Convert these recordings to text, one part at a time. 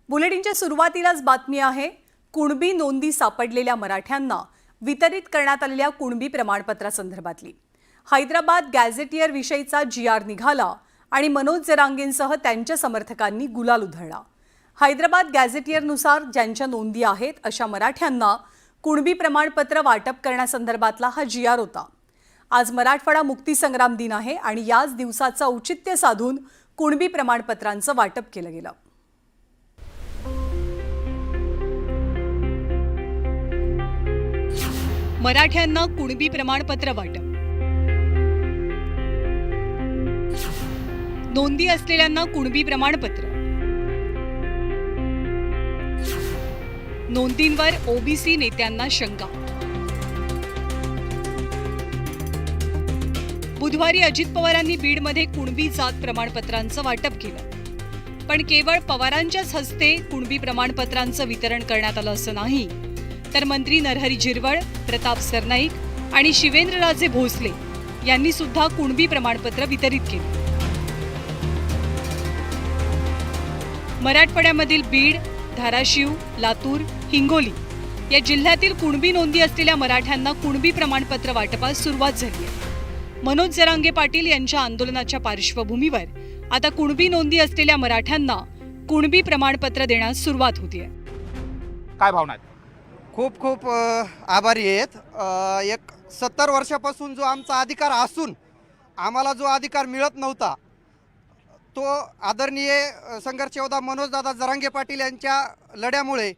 बुलेटिनच्या सुरुवातीलाच बातमी आहे। कुणबी नोंदी सापडलेल्या मराठ्यांना वितरित करण्यात आलेल्या कुणबी प्रमाणपत्रासंदर्भातली हैदराबाद गॅझेटियर विषयीचा GR निघाला आणि मनोज जरांगेंसह त्यांच्या समर्थकांनी गुलाल उधळला। हैदराबाद गॅझेटियरनुसार ज्यांच्या नोंदी आहेत अशा मराठ्यांना कुणबी प्रमाणपत्र वाटप करण्यासंदर्भातला हा GR होता। आज मराठवाडा मुक्ती संग्राम दिन आहे आणि याच दिवसाचं औचित्य साधून कुणबी प्रमाणपत्रांचं वाटप केलं गेलं। मराठ्यांना कुणबी प्रमाणपत्र वाटप। नोंदी असलेल्यांना कुणबी प्रमाणपत्र। नोंदींवर OBC नेत्यांना शंका। बुधवारी अजित पवारांनी बीडमध्ये कुणबी जात प्रमाणपत्रांचं वाटप केलं, पण केवळ पवारांच्याच हस्ते कुणबी प्रमाणपत्रांचं वितरण करण्यात आलं असं नाही, तर मंत्री नरहरी झिरवळ, प्रताप सरनाईक आणि शिवेंद्रराजे भोसले यांनी सुद्धा कुणबी प्रमाणपत्र वितरित केले। मराठवाड्यामधील बीड, धाराशिव, लातूर, हिंगोली या जिल्ह्यातील कुणबी नोंदी असलेल्या मराठ्यांना कुणबी प्रमाणपत्र वाटपास सुरुवात झाली आहे। मनोज जरांगे पाटील यांच्या आंदोलनाच्या पार्श्वभूमीवर आता कुणबी नोंदी असलेल्या मराठ्यांना कुणबी प्रमाणपत्र देण्यास सुरुवात होतीये। काय भावना आहेत? खूप खूप आभारी आहेत। एक 70 वर्षापासून जो आमचा अधिकार असून आम्हाला जो अधिकार मिळत नव्हता, तो आदरणीय संघर्ष योद्धा मनोजदादा जरांगे पाटील यांच्या लढ्यामुळे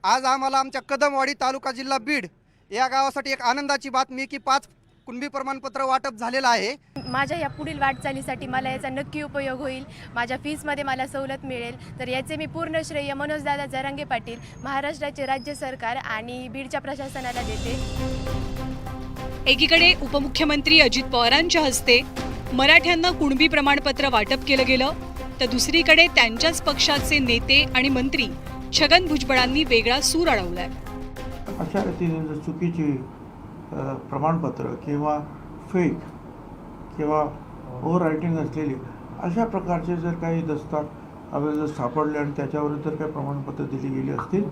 आज आम्हाला आमच्या कदमवाडी तालुका जिल्हा बीड या गावासाठी एक आनंदाची बातमी की 5 कुणबी प्रमाणपत्र वाटप झालेलं आहे। माझ्या या पुढील वाटचालीसाठी मला याचा नक्की उपयोग होईल, माझ्या फीसमध्ये मला सवलत मिळेल, तर याचे मी पूर्ण श्रेय मनोजदादा जरांगे पाटील, महाराष्ट्राचे राज्य सरकार आणि बीडच्या प्रशासनाला देते। एकीकडे उपमुख्यमंत्री अजित पवारांच्या हस्ते मराठ्यांना कुणबी प्रमाणपत्र वाटप केलं गेलं, तर दुसरीकडे त्यांच्याच पक्षाचे नेते आणि मंत्री छगन भुजबळांनी वेगळा सूर अडवलाय। अशा रीतीने चुकीची प्रमाणपत्र किंवा फेक किंवा ओव्हर रायटिंग असलेली अशा प्रकारचे जर काही दस्तावेज जर सापडले आणि त्याच्यावर जर काही प्रमाणपत्र दिली गेली असतील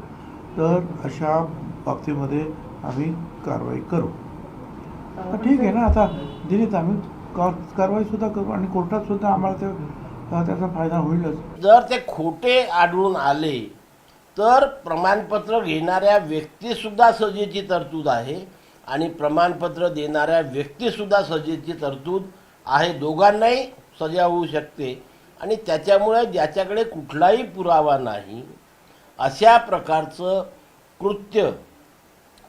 तर अशा बाबतीमध्ये आम्ही कारवाई करू। ठीक आहे ना, आता दिलीत आम्ही कारवाईसुद्धा करू आणि कोर्टातसुद्धा आम्हाला त्याचा फायदा होईलच। जर ते खोटे आढळून आले तर प्रमाणपत्र घेणाऱ्या व्यक्तीसुद्धा सजेची तरतूद आहे आणि प्रमाणपत्र देणाऱ्या व्यक्तीसुद्धा सजेची तरतूद आहे। दोघांनाही सजा होऊ शकते आणि त्याच्यामुळे ज्याच्याकडे कुठलाही पुरावा नाही अशा प्रकारचं कृत्य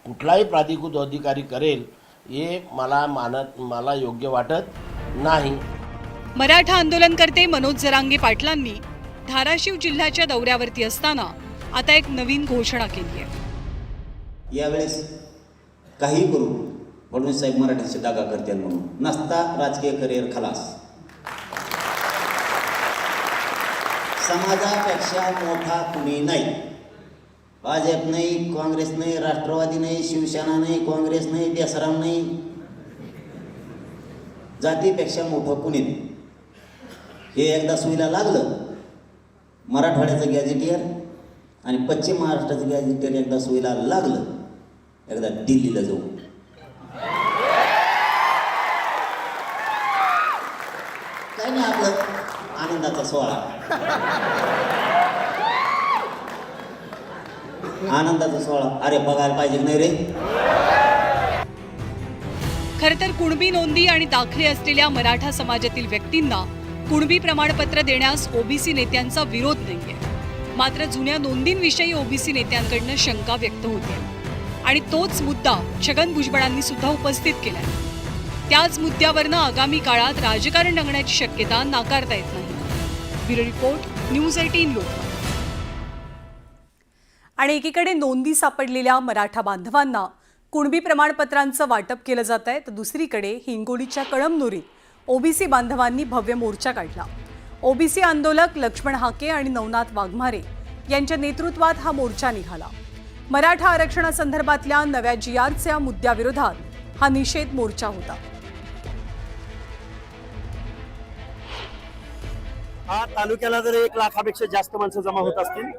कुठलाही प्राधिकृत अधिकारी करेल हे मला योग्य वाटत नाही। मराठा आंदोलनकर्ते मनोज जरांगे पाटलांनी धाराशिव जिल्ह्याच्या दौऱ्यावरती असताना आता एक नवीन घोषणा केली आहे। यावेळेस काही करू फडणवीस साहेब मराठीचे दागा करतील म्हणून नसता राजकीय करिअर खलास। समाजापेक्षा मोठा कुणी नाही। भाजप नाही, काँग्रेस नाही, राष्ट्रवादी नाही, शिवसेना नाही, काँग्रेस नाही, बेसराम नाही, जातीपेक्षा मोठं कुणी नाही। हे एकदा सुईला लागलं, मराठवाड्याचं गॅझेटियर आणि पश्चिम महाराष्ट्राचं गॅझेटियर एकदा सुईला लागलं, एकदा दिल्लीला जाऊ। काही नाही, आपलं आनंदाचा सोहळा, आनंदाचा सोहळा। अरे बघायला पाहिजे नाही रे? खरं तर कुणबी नोंदी आणि दाखले असलेल्या मराठा समाजातील व्यक्तींना कुणबी प्रमाणपत्र देण्यास OBC नेत्यांचा विरोध नाहीये, मात्र जुन्या नोंदींविषयी OBC नेत्यांकडून शंका व्यक्त होते आणि तोच मुद्दा छगन भुजबळांनी सुद्धा उपस्थित केलाय। त्याच मुद्द्यावरनं आगामी काळात राजकारण रंगण्याची शक्यता नाकारता येत नाही। ब्युरो रिपोर्ट, न्यूज 18 लोक। आणि एकीकडे नोंदी सापडलेल्या मराठा बांधवांना कुणबी प्रमाणपत्रांचं वाटप केलं जात आहे, तर दुसरीकडे हिंगोलीच्या कळमनुरीत OBC बांधवांनी भव्य मोर्चा काढला। OBC आंदोलक लक्ष्मण हाके आणि नवनाथ वाघमारे यांच्या नेतृत्वात हा मोर्चा निघाला। मराठा आरक्षणासंदर्भातल्या नव्या GRच्या मुद्द्याविरोधात हा निषेध मोर्चा होता। तालुक्याला जर 1 लाखापेक्षा जास्त माणसं जमा होत असतील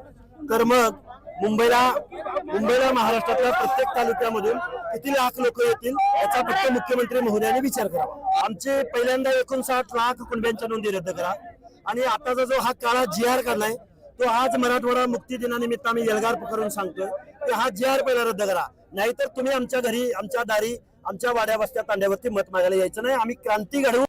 तर मग मुंबईला महाराष्ट्रातल्या प्रत्येक तालुक्यामधून किती लाख लोक येतील याचा फक्त मुख्यमंत्री महोदयांनी विचार करावा. आमचे पहिल्यांदा 59 लाख कुणब्यांच्या नोंदी रद्द करा आणि आताचा जो हा काळा GR काढलाय तो आज मराठवाडा मुक्ती दिनानिमित्त आम्ही एल्गार करून सांगतोय की हा GR पहिला रद्द करा, नाहीतर तुम्ही आमच्या घरी, आमच्या दारी, आमच्या वाड्या वस्त्या तांड्यावरती मत मागायला यायचं नाही. आम्ही क्रांती घडवू.